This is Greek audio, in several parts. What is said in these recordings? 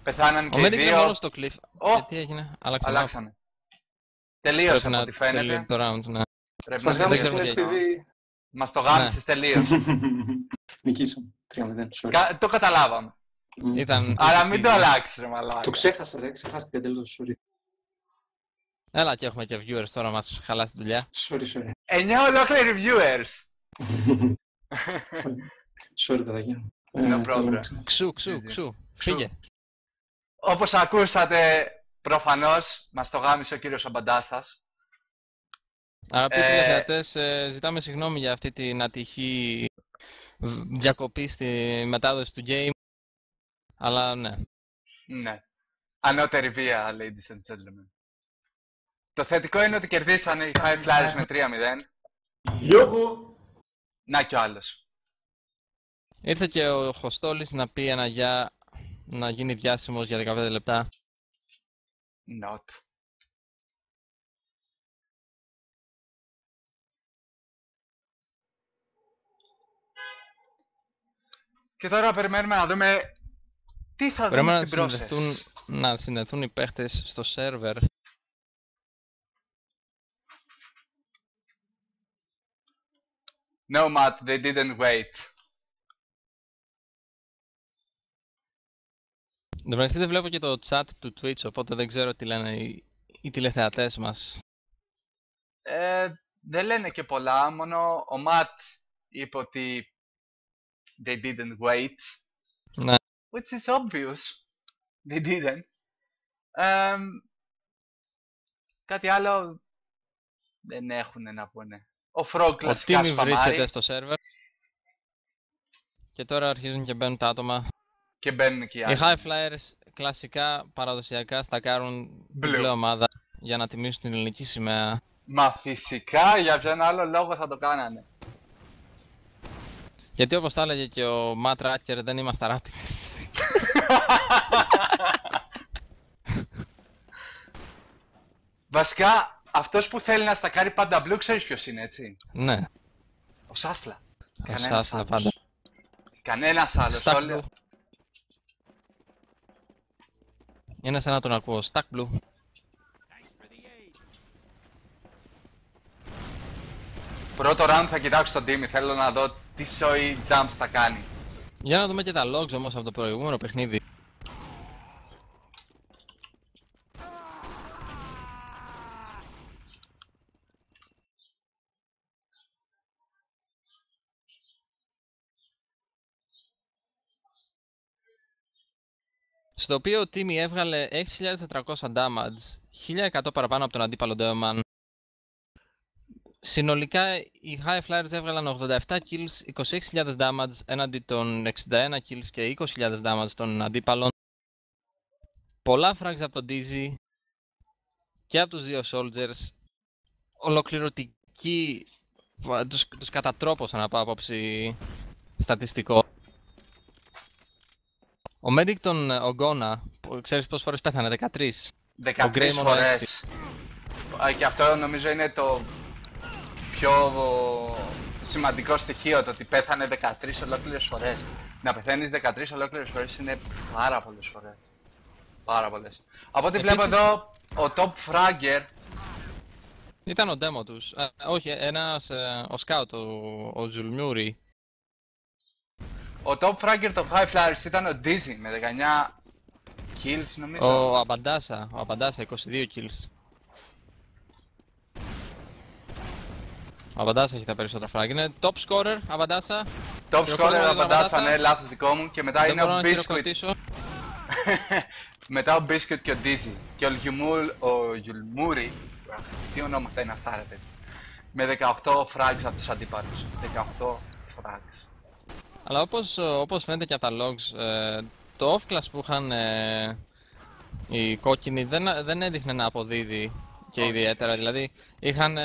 Πεθάναν και οι Medic είναι δύο. μόνο στο cliff. Τι έγινε, αλλάξανε. Τελείωσε από ό,τι φαίνεται. Το round, ναι. Σας γάμισε την STV. Μας το γάμισες τελείως. Νικήσαμε. 3-0, sorry. Το καταλάβαμε. Αλλά μην το αλλάξεις ρε μαλάκα. Το ξέχασα ρε, ξεχάστηκα εντελώς, sorry. Έλα και έχουμε και viewers τώρα, μας χαλάσει τη δουλειά. Sorry. 9 ολόκληροι viewers. Sorry παιδάκια. No problem. Ξου, φύγε. Όπως ακούσατε, προφανώς μας το γάμισε ο κύριος Αμπαντάσας. Αγαπητοί τηλεθεατές, ζητάμε συγγνώμη για αυτή την ατυχή διακοπή στη μετάδοση του game. Αλλά ναι. Ναι. Ανώτερη βία, ladies and gentlemen. Το θετικό είναι ότι κερδίσανε οι High Flyers με 3-0. Γιώργο! Να κι ο άλλος. Ήρθε και ο Χωστόλης να πει ένα γεια, να γίνει διάσημος για 15 λεπτά. Not. Και τώρα περιμένουμε να δούμε τι θα δούμε στην process. Να συνδεθούν οι παίχτες στο σερβερ. No, Matt, they didn't wait. Εντάξει, δεν βλέπω και το chat του Twitch, οπότε δεν ξέρω τι λένε οι τηλεθεατές μας. Δεν λένε και πολλά, μόνο ο Matt είπε ότι they didn't wait. Ναι. Which is obvious. They didn't. Κάτι άλλο δεν έχουν να πούνε. Ο Frog κλασικά σπαμάρει. Ο Timmy βρίσκεται στο σερβερ. Και τώρα αρχίζουν και μπαίνουν τα άτομα. Και μπαίνουν και οι άλλοι. Οι High Flyers κλασικά, παραδοσιακά, στακάρουν την ομάδα για να τιμήσουν την ελληνική σημαία. Μα φυσικά, για ποιον άλλο λόγο θα το κάνανε. Γιατί όπως τα έλεγε και ο Matt Ratcher, δεν είμαστε ράπιδες. Βασικά, αυτός που θέλει να στακάρει πάντα blue, ξέρεις ποιος είναι, έτσι. Ναι. Ο Σάσλα. Ο Σάσλα πάντα. Κανένας άλλος. Είναι σαν να τον ακούω. Stack Blue. Πρώτο round θα κοιτάξω τον Timmy. Θέλω να δω τι σοϊ jumps θα κάνει. Για να δούμε και τα logs όμως από το προηγούμενο παιχνίδι. Στο οποίο ο Timmy έβγαλε 6.400 damage, 1.100 παραπάνω από τον αντίπαλο Deoman. Συνολικά οι High Flyers έβγαλαν 87 kills, 26.000 damage έναντι των 61 kills και 20.000 damage των αντίπαλων. Πολλά frags από τον Dizzy και από τους δύο Soldiers. Ολοκληρωτική, τους κατατρόπωσαν από άποψη στατιστικό. Ο Medic τον Ogona, ξέρεις πόσες φορές πέθανε, 13. 13 φορές. Και αυτό νομίζω είναι το πιο σημαντικό στοιχείο, το ότι πέθανε 13 ολόκληρες φορές. Να πεθαίνεις 13 ολόκληρες φορές είναι πάρα πολλές φορές. Πάρα πολλές. Από ό,τι βλέπω εδώ, ο top fragger ήταν ο demo τους. Όχι, ένας, ο scout, ο Zulmuri. Ο top fragger των High Flyers ήταν ο Dizzy με 19 kills νομίζω. Ο Αμπαντάσα, 22 kills. Ο Αμπαντάσα έχει τα περισσότερα frag. Είναι top scorer, Αμπαντάσα. Top scorer, Αμπαντάσα, ναι, λάθος δικό μου. Και μετά είναι ο Biscuit. Μετά ο Biscuit και ο Dizzy. Και ο Yulmuri. Τι ονόματα είναι αυτά ρε παιδί. Με 18 frags από τους αντίπαλους. 18 frags. Αλλά όπως φαίνεται και από τα logs, το off-class που είχαν οι κόκκινοι δεν έδειχνε να αποδίδει και ιδιαίτερα. Δηλαδή είχαν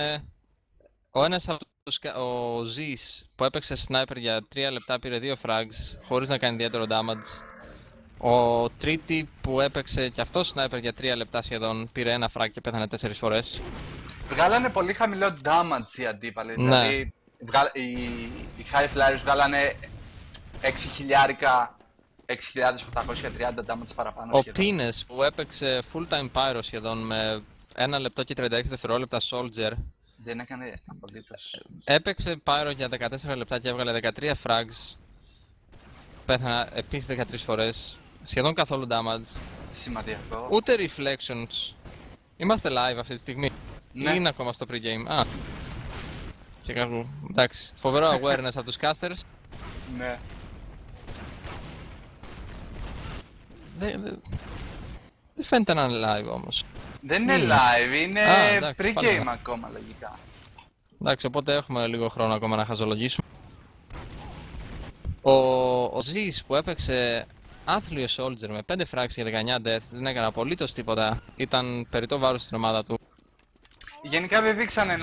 ο ένας από τους, ο Z's που έπαιξε sniper για 3 λεπτά πήρε 2 frags χωρίς να κάνει ιδιαίτερο damage. Ο τρίτη που έπαιξε και αυτό sniper για 3 λεπτά σχεδόν πήρε 1 frag και πέθανε 4 φορές. Βγάλανε πολύ χαμηλό damage οι αντίπαλοι. Ναι. Δηλαδή οι High Flyers βγάλανε 6.000 6.830 damage παραπάνω Ο σχεδόν. Πίνες που έπαιξε full time pyro σχεδόν με 1 λεπτό και 36 δευτερόλεπτα soldier. Δεν έκανε απολύτως. Έπαιξε pyro για 14 λεπτά και έβγαλε 13 frags. Πέθανα επίσης 13 φορές. Σχεδόν καθόλου damage. Σημαντικό. Ούτε reflections. Είμαστε live αυτή τη στιγμή. Ναι. Ή είναι ακόμα στο pre-game. Α. Και κάπου. Εντάξει. Φοβερό awareness από τους casters. Ναι. Δεν φαίνεται να είναι live όμως. Δεν είναι live, είναι εντάξει, pre-game πάλι. ακόμα λογικά. Εντάξει, οπότε έχουμε λίγο χρόνο ακόμα να χαζολογήσουμε. Ο Zeus που έπαιξε άθλιο soldier με 5 frags και 19 death δεν έκανε απολύτως τίποτα. Ήταν περιττό βάρος στην ομάδα του. Γενικά δεν δείξανε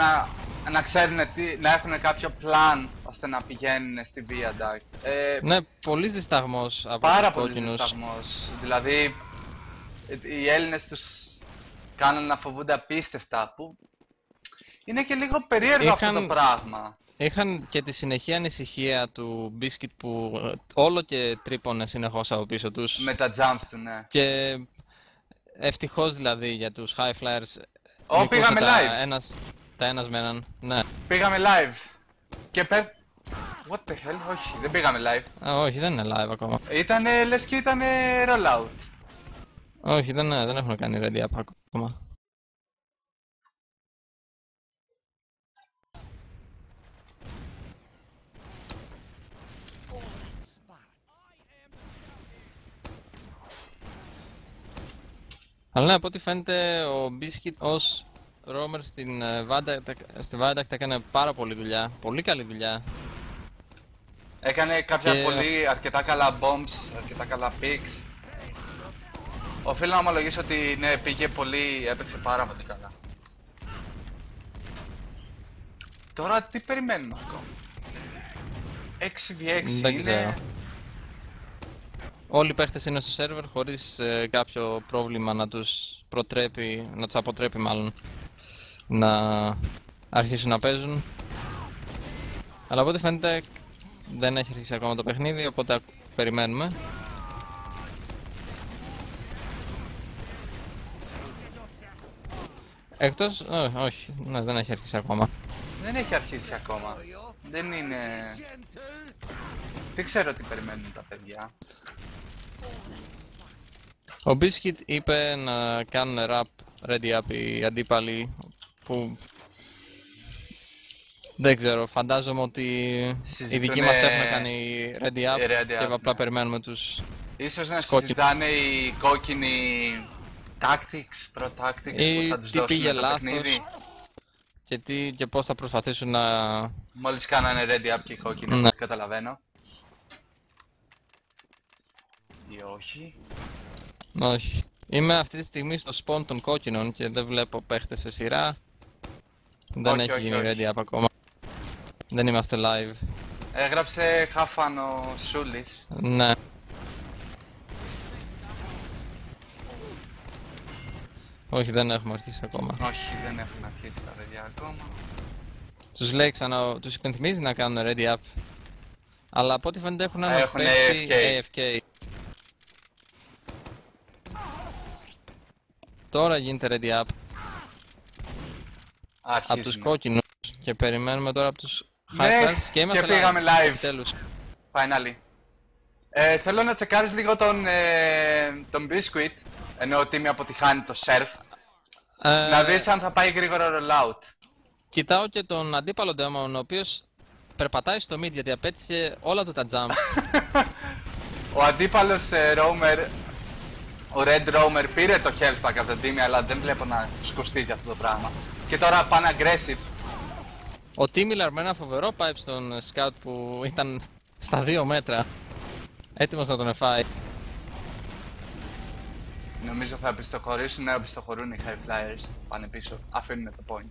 να ξέρουν να έχουν κάποιο plan ώστε να πηγαίνουν στη Viaduct. Ναι, πολύς δισταγμός από Πάρα τους πολύ κόκκινους. δισταγμός. Δηλαδή, οι Έλληνες τους κάνουν να φοβούνται απίστευτα που είναι και λίγο περίεργο αυτό το πράγμα. Είχαν και τη συνεχή ανησυχία του Biscuit που όλο και τρύπωνε συνεχώς από πίσω τους. Με τα jumps του, ναι. Και ευτυχώς δηλαδή για τους High Flyers. Πήγαμε live! Τα ένας με έναν, ναι. Πήγαμε live. Και What the hell, όχι, δεν πήγαμε live. Όχι, δεν είναι live ακόμα. Ήτανε, λες και ήτανε rollout. Όχι, δεν έχουν κάνει ready up ακόμα. Αλλά ναι, από ό,τι φαίνεται ο Biscuit ως roamer στη Viaduct έκανε πάρα πολλή δουλειά, πολύ καλή δουλειά. Έκανε κάποια αρκετά καλά bombs, αρκετά καλά picks. Οφείλω να ομολογήσω ότι ναι, έπαιξε πάρα πολύ καλά. Τώρα τι περιμένουμε ακόμα? 6v6 δεν είναι... ξέρω. Όλοι οι παίχτες είναι στο σερβερ χωρίς κάποιο πρόβλημα να τους αποτρέπει μάλλον να αρχίσουν να παίζουν. Αλλά από ό,τι φαίνεται δεν έχει αρχίσει ακόμα το παιχνίδι, οπότε περιμένουμε. Εκτός... όχι, ναι, δεν έχει αρχίσει ακόμα. Δεν έχει αρχίσει ακόμα. Δεν είναι... Δεν ξέρω τι περιμένουν τα παιδιά. Ο Biscuit είπε να κάνουν rap ready up οι αντίπαλοι που... Δεν ξέρω, φαντάζομαι ότι οι δικοί μας έχουν κάνει ready up και απλά περιμένουμε τους... Ίσως να συζητάνε οι κόκκινοι tactics, pro-tactics που θα τους δώσουν το παιχνίδι. Και πώς θα προσπαθήσουν να... Μόλις κάνανε ready up και οι κόκκινοι, ναι. Καταλαβαίνω. Ή όχι. Όχι. Είμαι αυτή τη στιγμή στο spawn των κόκκινων και δεν βλέπω παίχτες σε σειρά. Δεν έχει γίνει ready up ακόμα. Δεν είμαστε live. Έγραψε χάφανο Σούλης. Ναι. Όχι, δεν έχουμε αρχίσει ακόμα. Όχι, δεν έχουν αρχίσει τα παιδιά ακόμα. Τους λέει τους υπενθυμίζει να κάνουν ready up. Αλλά από ό,τι φαίνεται έχουν ένα παίχτη AFK. Τώρα γίνεται ready up. Από τους κόκκινους και περιμένουμε τώρα από τους High Flyers και είμαστε πήγαμε live. Τέλος. Finally. Θέλω να τσεκάρεις λίγο τον Biscuit, ενώ ότι με αποτυχάνει το surf. Να δεις αν θα πάει γρήγορο rollout. Κοιτάω και τον αντίπαλο Demon, ο οποίος περπατάει στο mid γιατί απέτυχε όλα του τα jump. Ο αντίπαλος roamer, ο Red Roamer, πήρε το health pack από τον Timmy, αλλά δεν βλέπω να τους κοστίζει αυτό το πράγμα. Και τώρα πάνε aggressive. Ο Timmy με ένα φοβερό pipe στον scout που ήταν στα 2 μέτρα. Έτοιμος να τον εφάει. Νομίζω θα πιστοχωρήσουν, ναι, πιστοχωρούν οι High Flyers. Πάνε πίσω, αφήνουν το point.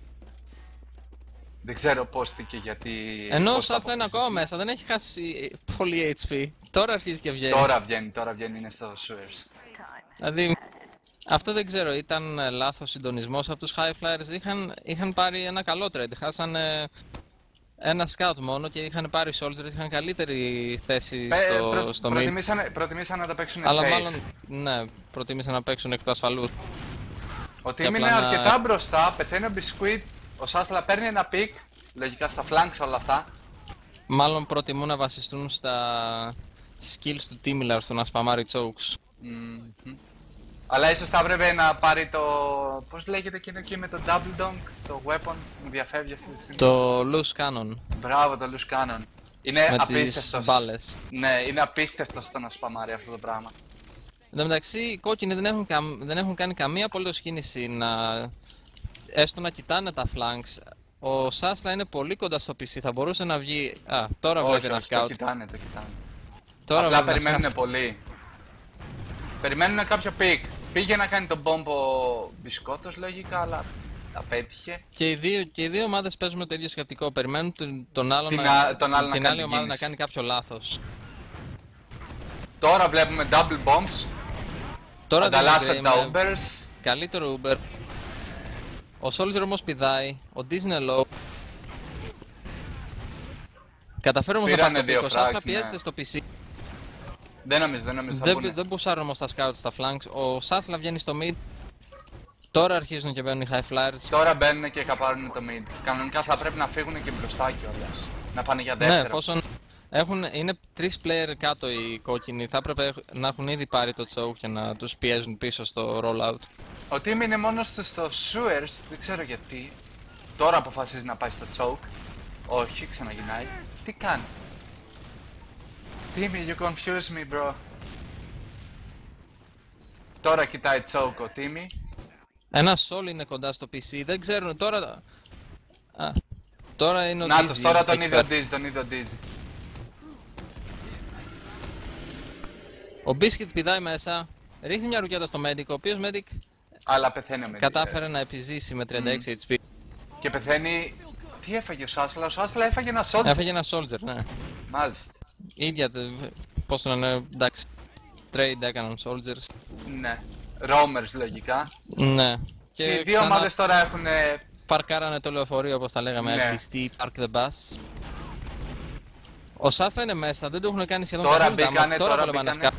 Δεν ξέρω πώς και γιατί... Ενώ ο Σάστα είναι ακόμα μέσα, δεν έχει χάσει πολύ HP. Τώρα αρχίζει και βγαίνει. Τώρα βγαίνει, είναι στο Sewers. Δηλαδή, αυτό δεν ξέρω, ήταν λάθος συντονισμός από τους High Flyers. Είχαν πάρει ένα καλό trade, χάσανε ένα scout μόνο και είχαν πάρει soldiers, είχαν καλύτερη θέση στο mid. Προτιμήσαν να τα παίξουν safe. Αλλά μάλλον, ναι, προτιμήσαν να παίξουν εκ του ασφαλούς. Ο team είναι αρκετά μπροστά, πεθαίνει ο Biscuit, ο Sasla παίρνει ένα pick, λογικά στα flanks όλα αυτά. Μάλλον προτιμούν να βασιστούν στα skills του Timilar στο να σπαμάρει chokes. Αλλά ίσως θα έπρεπε να πάρει το... πώς λέγεται εκείνο εκεί με το double dunk, το weapon, μου διαφεύγει αυτή τη στιγμή. Το loose cannon. Μπράβο, το loose cannon. Είναι με απίστευτος. τις μπάλες. Ναι, είναι απίστευτος το να σπαμάρει αυτό το πράγμα. Εν τω μεταξύ, οι κόκκινοι δεν έχουν κάνει καμία απολύτως κίνηση να... έστω να κοιτάνε τα flanks. Ο Sasla είναι πολύ κοντά στο PC, θα μπορούσε να βγει... Α, τώρα βλέπει ένα scout. Το κοιτάνε. Τώρα απλά περιμένουν πολύ. Περιμένουν κάποιο pick. Πήγε να κάνει τον μπόμπο μπισκότος λογικά, αλλά απέτυχε. Και οι δύο ομάδες παίζουν με το ίδιο σκεπτικό. Περιμένουν την άλλη ομάδα να κάνει κάποιο λάθος. Τώρα βλέπουμε double bombs. Τώρα ανταλλάσσουν τα Ubers. Καλύτερο Uber. Ο Soldier όμως πηδάει. Ο Diz είναι low. Καταφέρουμε να πάρουμε το pick. Ο Sasla πιέζεται στο PC. Δεν νομίζω θα πούνε. Δεν πουσάρουν όμως τα scouts στα flanks. Ο Sasla βγαίνει στο mid. Τώρα αρχίζουν και μπαίνουν οι high flyers. Τώρα μπαίνουν και καπάρουν το mid. Κανονικά θα πρέπει να φύγουν και μπροστά κιόλας. Να πάνε για δεύτερο. Ναι, εφόσον είναι 3 player κάτω οι κόκκινοι, θα έπρεπε να έχουν ήδη πάρει το choke και να τους πιέζουν πίσω στο rollout. Ο team είναι μόνος του στο sewers, δεν ξέρω γιατί. Τώρα αποφασίζει να πάει στο choke. Όχι, ξαναγυρνάει. Τι κάνει? Timmy, you confuse me, bro. Τώρα κοιτάει choke ο Timmy. Ένα Sol είναι κοντά στο PC, δεν ξέρουν τώρα... τώρα είναι ο Νάτος, τώρα τον είδε ο Diz, Ο Biscuit πηδάει μέσα, ρίχνει μια ρουκέτα στο Medic, ο οποίος Medic... Αλλά πεθαίνει ο Medic. Κατάφερε να επιζήσει με 36 HP. Και πεθαίνει... Τι έφαγε ο Sasla? Ο Sasla έφαγε ένα Soldier. Έφαγε ένα Soldier, ναι. Μάλιστα. Ίδια, πώς να είναι, εντάξει, trade έκαναν Soldiers. Ναι. Roamers λογικά. Ναι. Και οι δύο ομάδες τώρα έχουν... Παρκάρανε το λεωφορείο, όπως τα λέγαμε, αρχιστή, park the bus. Ο Sasla είναι μέσα, δεν του έχουν κάνει σχεδόν κανένα damage, τώρα μπήκανε.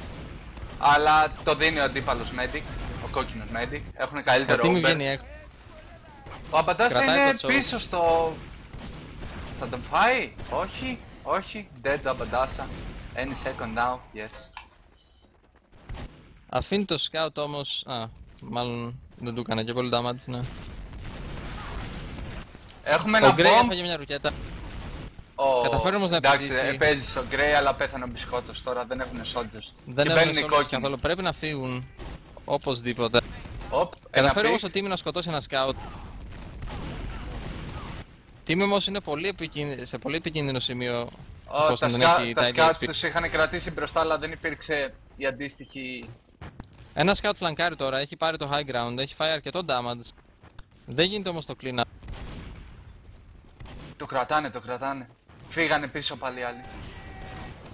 Αλλά το δίνει ο αντίπαλος Medic, ο κόκκινος Medic, έχουν καλύτερο Uber. Ο Αμπαντάσα είναι πίσω στο... Θα τον φάει? Όχι, dead ο Αμπαντάσα. Any second now, yes. Αφήνει το scout όμως, μάλλον δεν του έκανε και πολύ damage, ναι. Έχουμε ένα bomb. Ο Grey έφαγε μια ρουκέτα. Καταφέρει όμως να επιζήσει. Εντάξει, παίζεις ο Grey αλλά πέθανε ο Μπισκότος, τώρα δεν έχουν soldiers. Δεν έχουν soldiers καθόλου, πρέπει να φύγουν. Οπωσδήποτε. Καταφέρει όμως ο Timmy να σκοτώσει ένα scout. Timmy όμως είναι σε πολύ επικίνδυνο σημείο. Τα scouts τους είχαν κρατήσει μπροστά αλλά δεν υπήρξε η αντίστοιχη... Ένα scout φλανκάρει τώρα, έχει πάρει το high ground, έχει φάει αρκετό damage. Δεν γίνεται όμως το clean up. Το κρατάνε. Φύγανε πίσω πάλι άλλοι.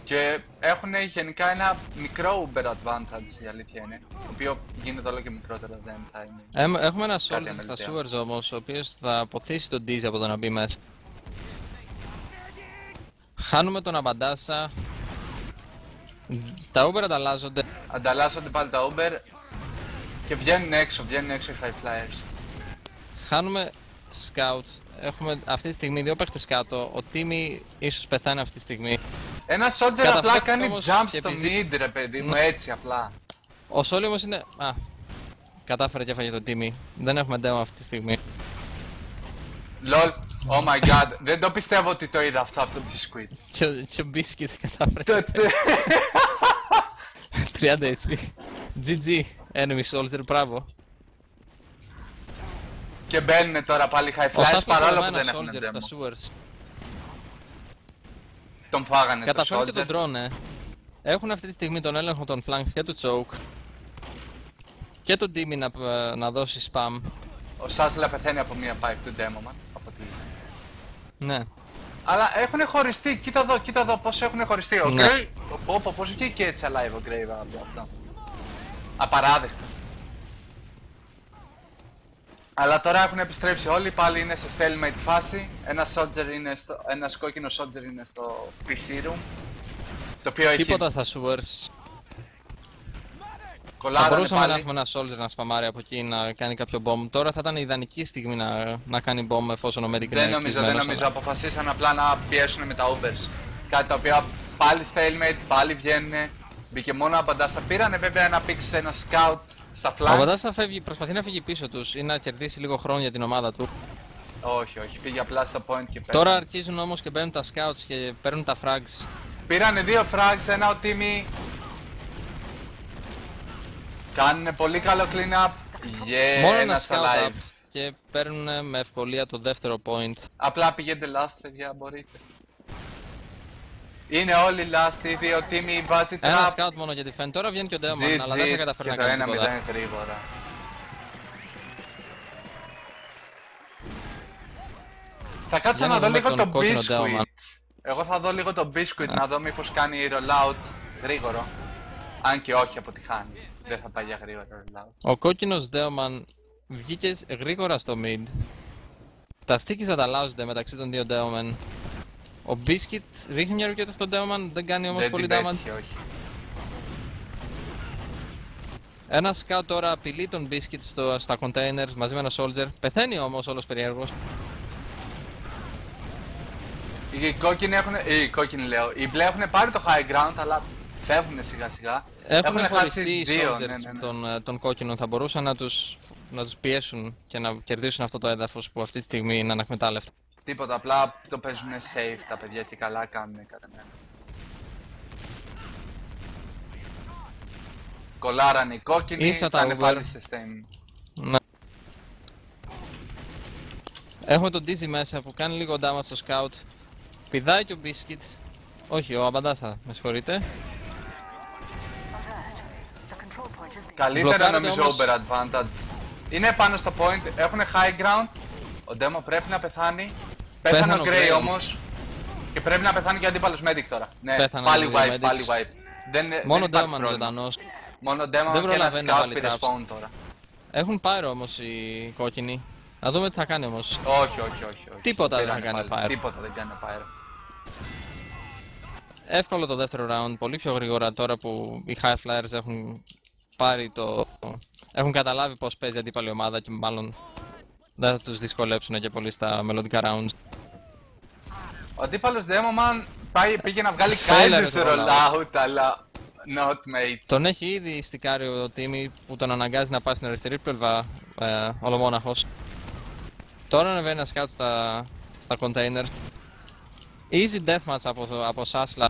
Και έχουν γενικά ένα μικρό Uber advantage, η αλήθεια είναι. Το οποίο γίνεται όλο και μικρότερο, δεν θα είναι. Έχουμε ένα Soldier στα sewers όμως, ο οποίος θα αποθήσει τον Diz από το να μπει μέσα. Χάνουμε τον Αμπαντάσα. Τα Uber ανταλλάσσονται. Ανταλλάσσονται πάλι τα Uber. Και βγαίνουν έξω οι high flyers. Χάνουμε scout. Έχουμε αυτή τη στιγμή δύο παίχτες κάτω. Ο Timmy ίσως πεθάνει αυτή τη στιγμή. Ένα soldier απλά κάνει jump στο mid, ρε παιδί μου, έτσι απλά. Ο Sol όμως είναι... κατάφερε και έφαγε τον Timmy. Δεν έχουμε demo αυτή τη στιγμή. Lol, oh my god, δεν το πιστεύω ότι το είδα αυτό από τον Biscuit. Και ο Biscuit κατάφερε. 30 HP. GG, enemy soldier, μπράβο. Και μπαίνουν τώρα πάλι high flyers παρόλο που δεν έχουν demo. Τον φάγανε το soldier. Καταφέρουν και τον drone, Έχουν αυτή τη στιγμή τον έλεγχο των flanks και του choke. Και τον Timmy να δώσει spam. Ο Sasla πεθαίνει από μία pipe του demo man. Ναι. Αλλά έχουν χωριστεί, κοίτα εδώ πώς έχουν χωριστεί. Ο Grey, πώς βγήκε έτσι alive ο Grey από αυτό. Απαράδεκτο. Αλλά τώρα έχουν επιστρέψει όλοι, πάλι είναι σε stalemate φάση. Ένας κόκκινος soldier είναι στο PC room. Το οποίο έχει... Τίποτα στα sewers. Θα μπορούσαμε να έχουμε ένα soldier να σπαμάρει από εκεί να κάνει κάποιο bomb. Τώρα θα ήταν η ιδανική στιγμή να κάνει bomb εφόσον ο Medic είναι εξπλισμένος. Δεν νομίζω. Αποφασίσαν απλά να πιέσουν με τα Ubers. Κάτι το οποίο πάλι stalemate, πάλι βγαίνουν. Μπήκε μόνο ο Bandasa. Πήρανε βέβαια ένα pick σε ένα scout στα flanks. Ο Bandasa προσπαθεί να φύγει πίσω τους ή να κερδίσει λίγο χρόνο για την ομάδα του. Όχι, πήγε απλά στο point και πέρα. Τώρα αρχίζουν όμως και μπαίνουν τα scouts και παίρνουν τα frags. Πήρανε 2 frags, ένα ο Timmy. Κάνουνε πολύ καλό clean up. Μόνο ένα scout up και παίρνουν με ευκολία το δεύτερο point. Απλά πηγαίνετε last, παιδιά, μπορείτε. Είναι όλοι last, ήδη ο Timmy βάζει trap. Ένα scout μόνο για defend, τώρα βγαίνει και ο Deoman, αλλά δεν θα καταφέρει να κάνει τίποτα. Και το 1-0 γρήγορα. Θα κάτσω να δω λίγο το Biscuit. Εγώ θα δω λίγο το Biscuit, να δω μήπως κάνει rollout γρήγορο. Αν και όχι αποτυχάνει. Δεν θα πάει για γρήγορο rollout. Ο κόκκινος Deoman βγήκε γρήγορα στο mid. Τα στίκιζα τα λάουζονται μεταξύ των δύο Deoman. Ο Biscuit ρίχνει μια ρουκέτα στον Deoman, δεν κάνει όμως πολύ damage. Όχι. Ένα scout τώρα απειλεί τον Biscuit στα containers μαζί με ένα soldier. Πεθαίνει όμως όλος περιέργος. Οι μπλε έχουν πάρει το high ground, αλλά φεύγουν σιγά σιγά. Έχουν χάσει οι soldiers των κόκκινων, θα μπορούσαν να τους πιέσουν και να κερδίσουν αυτό το έδαφος που αυτή τη στιγμή είναι ανακμετάλλευτο. Τίποτα, απλά το παίζουν safe τα παιδιά και καλά κάνουν κατά μένα. Κολάρανε οι κόκκινοι, θα είναι πάλι σε stem. Ναι. Έχουμε τον Dizzy μέσα που κάνει λίγο damage στο scout. Πηδάει και ο Biscuit. Όχι, ο Bandasa, με συγχωρείτε. Καλύτερα νομίζω over advantage. Είναι πάνω στο point, έχουν high ground. Ο Demo πρέπει να πεθάνει. Πέθανε ο Grey όμως. Και πρέπει να πεθάνει και ο αντίπαλος medic τώρα. Ναι, πάλι wipe. Μόνο Deoman ζωντανός. Μόνο Demo και ένα scout πήρε spawn τώρα. Έχουν pyro όμως οι κόκκινοι. Να δούμε τι θα κάνει όμως. Όχι. Τίποτα δεν θα κάνει pyro. Τίποτα δεν κάνει pyro. Εύκολο το δεύτερο round, πολύ πιο γρήγορα τώρα που οι high flyers έχουν πάρει έχουν καταλάβει πως παίζει αντίπαλη ομάδα και μάλλον δεν θα τους δυσκολέψουν και πολύ στα μελλοντικά rounds. Ο αντίπαλος Demoman πήγε να βγάλει kindness rollout, αλλά not mate. Τον έχει ήδη στικάρει ο Timmy που τον αναγκάζει να πάει στην αριστερή πλευρά ολομόναχος. Τώρα ανεβαίνει ένα scout στα containers. Easy deathmatch από Sasla.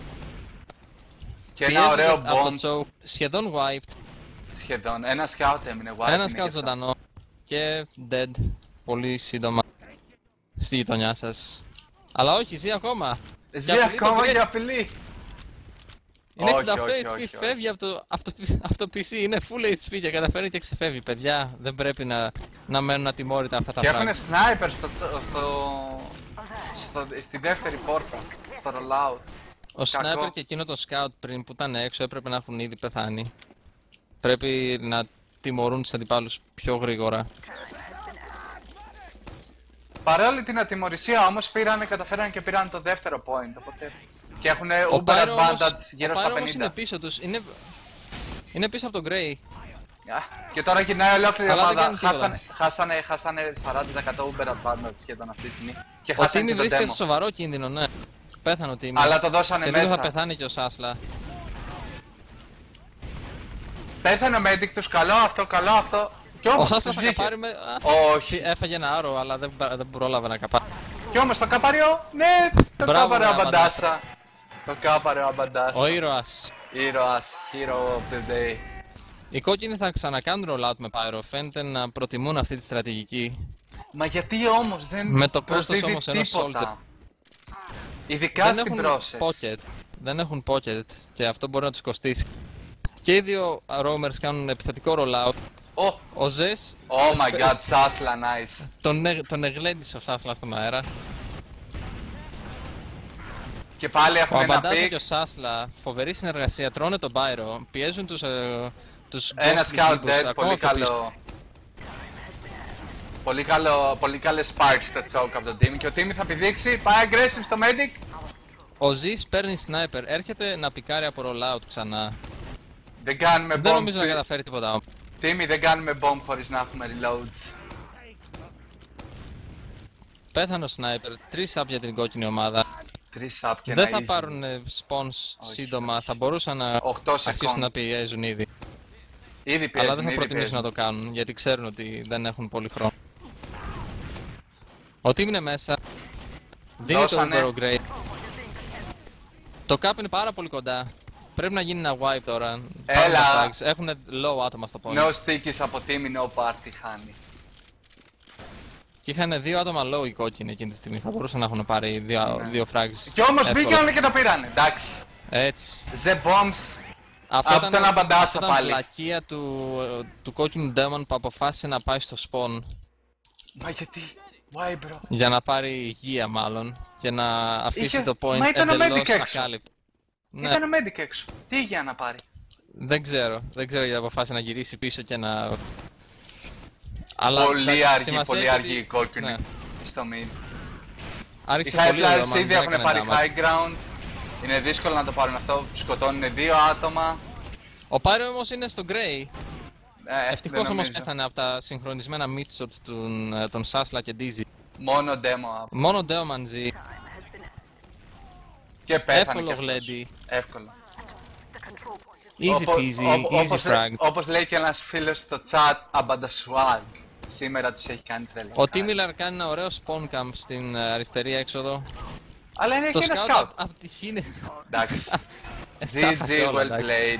Και ένα ωραίο bomb. Σχεδόν wiped. Σχεδόν, ένα scout έμεινε wipe. Ένα scout ζωντανό και dead πολύ σύντομα στη γειτονιά σας. Αλλά όχι, ζει ακόμα. Ζει ακόμα και απειλεί. Είναι 68 HP, φεύγει από το PC, είναι full HP και καταφέρει και ξεφεύγει. Παιδιά, δεν πρέπει να μένουν ατιμόρυτα αυτά τα πράγματα. Και έχουν sniper στη δεύτερη πόρτα, στο rollout. Ο sniper και εκείνο το scout πριν που ήταν έξω έπρεπε να έχουν ήδη πεθάνει. Πρέπει να τιμωρούν τους αντιπάλους πιο γρήγορα. Παρόλη την ατιμωρησία όμως καταφέραν και πήραν το δεύτερο point, οπότε... Και έχουν uber advantage γύρω στα 50. Όμως είναι πίσω τους, είναι πίσω από τον Grey. Και τώρα γυρνάει ολόκληρη ομάδα, χάσανε 40% uber advantage σχεδόν αυτή τη στιγμή. Και χάσανε και το demo. βρίσκεται σε σοβαρό κίνδυνο, ναι. Πέθανε ο Timmy. Αλλά το δώσανε μέσα. Σε λίγο θα πεθάνει και ο Sasla. Πέθανε ο medic τους, καλό αυτό. Κι όμως ο Sasla θα καπάρει με... Όχι. Έφαγε ένα άρο, αλλά δεν πρόλαβε να καπάρει. Κι όμως το καπάριό, ναι, το κάπαρε ο Bandasa. Το κάπαρε ο Bandasa. Ο ήρωας. Hero of the day. Οι κόκκινοι θα ξανακάνουν rollout με Pyro, φαίνεται να προτιμούν αυτή τη στρατηγική. Μα γιατί όμως δεν προσδίδει τίποτα. Ειδικά στην process. Δεν έχουν pocket και αυτό μπορεί να τους κοστίσει. Και οι δύο roamers κάνουν επιθετικό rollout. Ο Zes... Oh my god, Sasla, nice. Τον εγλέντησε ο Sasla στον αέρα. Και πάλι έχουν ένα pick. Ο Bandasa και ο Sasla, φοβερή συνεργασία, τρώνε τον Pyro, πιέζουν τους ένα scout dead, πολύ καλό. Πολύ καλές sparks στο choke από τον Timmy και ο Timmy θα πηδήξει, πάει aggressive στο medic. Ο Z's παίρνει sniper, έρχεται να πικάρει από rollout ξανά. Δεν κάνουμε bomb. Δεν νομίζω να καταφέρει τίποτα. Timmy, δεν κάνουμε bomb χωρίς να έχουμε reloads. Πέθανε ο sniper, 3 up για την κόκκινη ομάδα. 3 up και δεν ένα θα easy. πάρουν spawns σύντομα, θα μπορούσαν να 8 αρχίσουν να πιέζουν ήδη. Ήδη πιέζουν, αλλά δεν θα προτιμήσουν να το κάνουν, γιατί ξέρουν ότι δεν έχουν πολύ χρόνο. Ο team είναι μέσα. Δίνει το Uber Grey. Το cap είναι πάρα πολύ κοντά. Πρέπει να γίνει ένα wipe τώρα. Έλα! Έχουν low άτομα στο point. No stickies από Timmy, no party, χάνει. Και είχαν 2 άτομα low οι κόκκινοι εκείνη τη στιγμή. Θα μπορούσαν να έχουν πάρει 2 frags. Και όμως μπήκαν και το πήραν, εντάξει. Έτσι. The bombs. Αυτό ήταν αμπαντάσα πάλι. Η πλακία του κόκκινου demon που αποφάσισε να πάει στο spawn. Μα γιατί, why bro? Για να πάρει υγεία μάλλον και να αφήσει το point εντελώς ακάλυπτο. Ήταν ο medic έξω. Τι υγεία να πάρει? Δεν ξέρω γιατί αποφάσισε να γυρίσει πίσω και να... Αλλά, πολύ αργή η κόκκινη, ναι. Στο mid. Άρχισε οι high flyers ήδη έχουν πάρει high ground. Είναι δύσκολο να το πάρουν αυτό, σκοτώνουν 2 άτομα. Ο Pyro όμως είναι στο grey. Ευτυχώς όμως πέθανε από τα συγχρονισμένα mid shots των Sasla και Dizzy. Μόνο demo μαζί. Και πέθανε. Εύκολο γλέντι. Εύκολο. Easy peasy, easy frag. Όπως λέει και ένας φίλος στο chat, αμπαντασουάλ. Σήμερα τους έχει κάνει τρελό. Ο Timilar κάνει ένα ωραίο spawn camp στην αριστερή έξοδο. Αλλά είναι και ένα scout. Από τη χίνη. Εντάξει. GG, well played.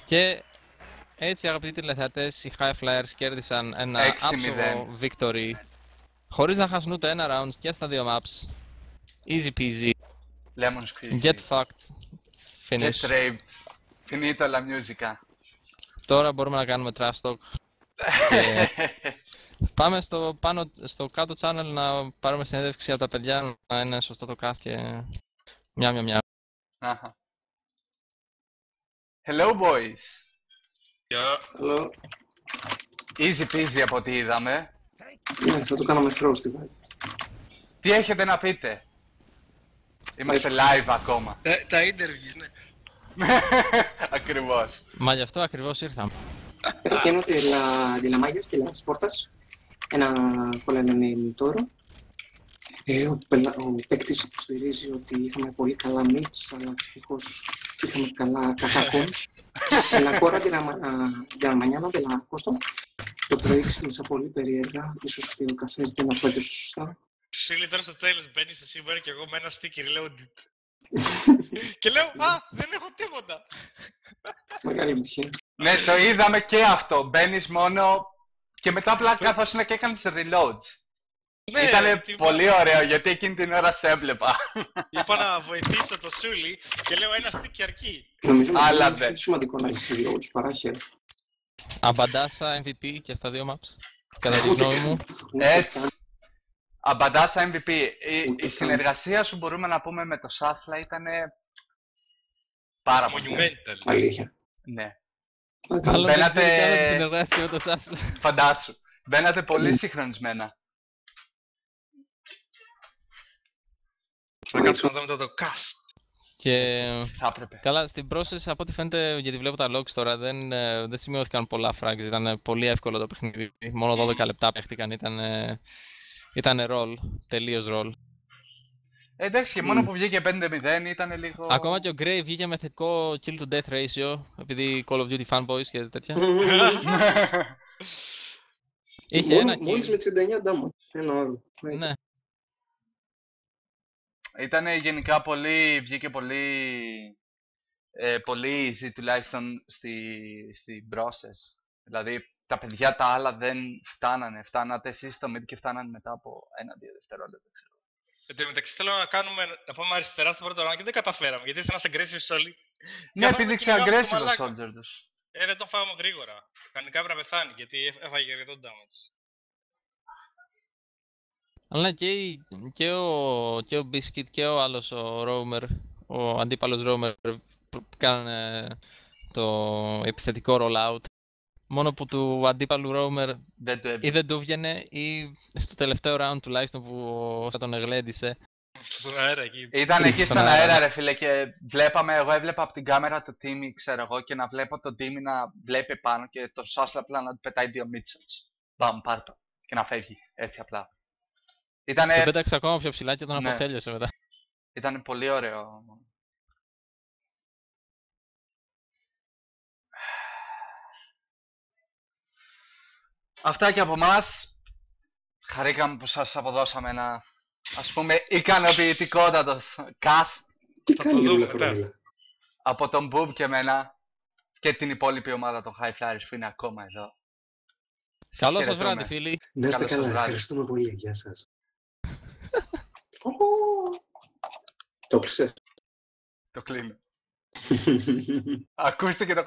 Και έτσι αγαπητοί τηλεθεατές, οι High Flyers κέρδισαν ένα άψογο victory. Χωρίς να χάσουν ούτε ένα round και στα 2 maps. Easy peasy. Lemon squeezy. Get fucked. Finish. Get raped. Finito la musica. Τώρα μπορούμε να κάνουμε trash talk. Πάμε στο κάτω channel να πάρουμε συνέντευξη από τα παιδιά, να είναι σωστό το cast και μια. Hello boys. Hello. Easy peasy από ό,τι είδαμε. Ναι, θα το κάναμε throw στη vibe. Τι έχετε να πείτε? Είμαστε live ακόμα. Τα interviews, ναι. Ακριβώς. Μα γι' αυτό ακριβώς ήρθαμε. Pero quiero de la mallas, de las portas, έναν τόρο. Ο παίκτης υποστηρίζει ότι είχαμε πολύ καλά meets, αλλά δυστυχώς είχαμε κακά calls. La cora de la mañana de la costa. Το πρωί ξύπνησα πολύ περίεργα, ίσως αυτή ο καφές δεν απέδωσε σωστά. Σου λέει τώρα στο τέλος, μπαίνεις εσύ σήμερα και εγώ με ένα sticker reloaded. Και λέω, δεν έχω τίποτα. Μεγάλη επιτυχία. Ναι, το είδαμε και αυτό. Μπαίνεις μόνο και μετά απλά καθόσουν και έκανες reloads. Ναι, ήτανε πολύ ωραίο γιατί εκείνη την ώρα σε έβλεπα. Είπα να βοηθήσω το Σούλι και λέω ένα sticker αρκεί. Νομίζω ότι είναι σημαντικό να έχεις reloads παρά health. Αμπαντάσα MVP και στα 2 maps. Κατά τη γνώμη μου. Έτσι. Αμπαντάσα MVP. Η συνεργασία σου μπορούμε να πούμε με το Sasla ήταν πάρα πολύ. Αλήθεια. Ναι. Μπαίνατε... συνεργασία με το Sasla. Φαντάσου. Μπαίνατε πολύ συγχρονισμένα. Να κάτσουμε να δούμε το cast. Και θα έπρεπε. Καλά, στην πρόσθεση από ό,τι φαίνεται, γιατί βλέπω τα logs τώρα, δεν σημειώθηκαν πολλά frags. Ήταν πολύ εύκολο το παιχνίδι. Μόνο 12 λεπτά παίχτηκαν. Ήταν roll, τελείως roll. Εντάξει, και μόνο που βγήκε 5-0 ήταν λίγο... Ακόμα και ο Grey βγήκε με θετικό kill to death ratio, επειδή Call of Duty fanboys και τέτοια. Είχε ένα kill. Μόλις με 39 damage, ένα άλλο. Ναι. Ήτανε γενικά βγήκε πολύ easy τουλάχιστον στην process. Δηλαδή τα παιδιά τα άλλα δεν φτάνανε. Φτάνατε εσείς στο mid και φτάνανε μετά από 1-2 δευτερόλεπτα. Εν τω μεταξύ θέλω να πάμε αριστερά στο πρώτο round και δεν καταφέραμε. Γιατί ήθελα να σε aggressive όλοι. Ναι, επίδειξε aggressive ο soldier τους. Δεν τον φάγαμε γρήγορα. Κανονικά πρέπει να πεθάνει γιατί έφαγε αρκετό damage. Αλλά και ο Biscuit και ο άλλος ο Roamer, ο αντίπαλος Roamer, κάνανε το επιθετικό rollout. μόνο που του αντίπαλου roamer Δεν το ή δεν του βγαινε ή στο τελευταίο round τουλάχιστον που θα τον εγλέντισε. Στον αέρα εκεί. Ήταν εκεί Στον στον αέρα, αέρα, ναι. ρε φίλε, και εγώ έβλεπα από την κάμερα το Timmy, ξέρω εγώ, και να βλέπω τον Timmy να βλέπει πάνω και το Sasha απλά να του πετάει 2 midshots. Μπαμ, πάρτο. Και να φεύγει, έτσι απλά. Τον πέταξε ακόμα πιο ψηλά και τον Ναι. αποτέλειωσε μετά. Ήταν πολύ ωραίο. Αυτά και από εμάς. Χαρήκαμε που σας αποδώσαμε ένα, ας πούμε, ικανοποιητικότατο cast Τι Θα κάνει η το Ρούλα δούμε, Κορνέλα. από τον Boob και εμένα και την υπόλοιπη ομάδα των High Flyers που είναι ακόμα εδώ. Καλό σας χαιρετούμε. βράδυ, φίλοι. Να είστε Καλώς σας καλά, βράδυ. ευχαριστούμε πολύ. Γεια σας. Το ξέρεις. Το κλείνω. Ακούστε και το